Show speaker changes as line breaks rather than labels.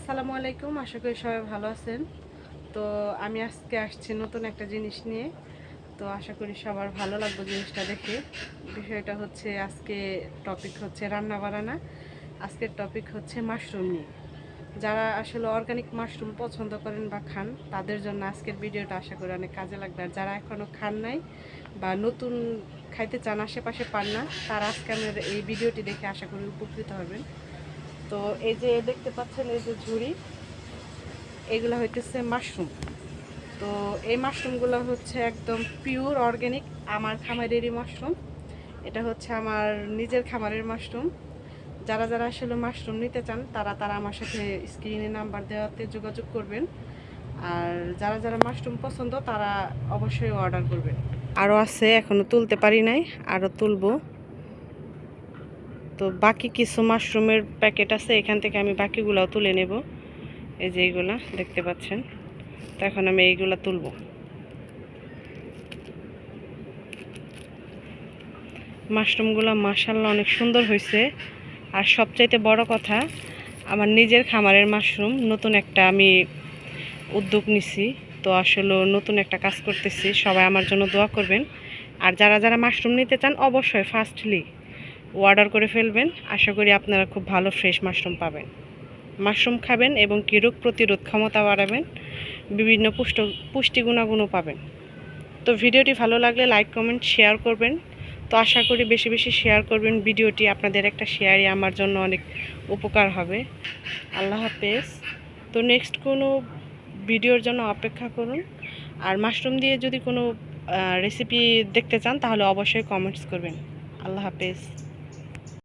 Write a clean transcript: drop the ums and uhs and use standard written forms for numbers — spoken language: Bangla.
আসসালামু আলাইকুম, আশা করি সবাই ভালো আছেন। তো আমি আজকে আসছি নতুন একটা জিনিস নিয়ে। তো আশা করি সবার ভালো লাগবে জিনিসটা দেখে। বিষয়টা হচ্ছে আজকে টপিক হচ্ছে রান্না বান্না। আজকের টপিক হচ্ছে মাশরুম নিয়ে। যারা আসলে অর্গানিক মাশরুম পছন্দ করেন বা খান, তাদের জন্য আজকের ভিডিওটা আশা করি অনেক কাজে লাগবে। আর যারা এখনও খান নাই বা নতুন খাইতে চান, আশেপাশে পান না, তারা আজকে আমার এই ভিডিওটি দেখে আশা করি উপকৃত হবেন। তো এই যে দেখতে পাচ্ছেন, এই যে ঝুড়ি, এগুলো হইতেছে মাশরুম। তো এই মাশরুমগুলো হচ্ছে একদম পিওর অর্গ্যানিক, আমার খামারেরই মাশরুম। এটা হচ্ছে আমার নিজের খামারের মাশরুম। যারা যারা আসলে মাশরুম নিতে চান, তারা তারা আমার সাথে স্ক্রিনে নাম্বার দেওয়াতে যোগাযোগ করবেন। আর যারা যারা মাশরুম পছন্দ, তারা অবশ্যই অর্ডার করবেন। আরও আছে, এখনও তুলতে পারি নাই, আরও তুলবো। তো বাকি কিছু মাশরুমের প্যাকেট আছে, এখান থেকে আমি বাকিগুলোও তুলে নেব। এই যে এইগুলা দেখতে পাচ্ছেন। তো এখন আমি এইগুলা তুলব। মাশরুমগুলো মাশাআল্লাহ অনেক সুন্দর হয়েছে। আর সবচাইতে বড় কথা, আমার নিজের খামারের মাশরুম, নতুন একটা আমি উদ্যোগ নিছি। তো আসলে নতুন একটা কাজ করতেছি, সবাই আমার জন্য দোয়া করবেন। আর যারা যারা মাশরুম নিতে চান, অবশ্যই ফার্স্টলি অর্ডার করে ফেলবেন। আশা করি আপনারা খুব ভালো ফ্রেশ মাশরুম পাবেন। মাশরুম খাবেন এবং কি রোগ প্রতিরোধ ক্ষমতা বাড়াবেন, বিভিন্ন পুষ্টি গুণাগুণও পাবেন। তো ভিডিওটি ভালো লাগলে লাইক কমেন্ট শেয়ার করবেন। তো আশা করি বেশি বেশি শেয়ার করবেন ভিডিওটি। আপনাদের একটা শেয়ারই আমার জন্য অনেক উপকার হবে। আল্লাহ হাফেজ। তো নেক্সট কোনো ভিডিওর জন্য অপেক্ষা করুন। আর মাশরুম দিয়ে যদি কোনো রেসিপি দেখতে চান, তাহলে অবশ্যই কমেন্টস করবেন। আল্লাহ হাফেজ।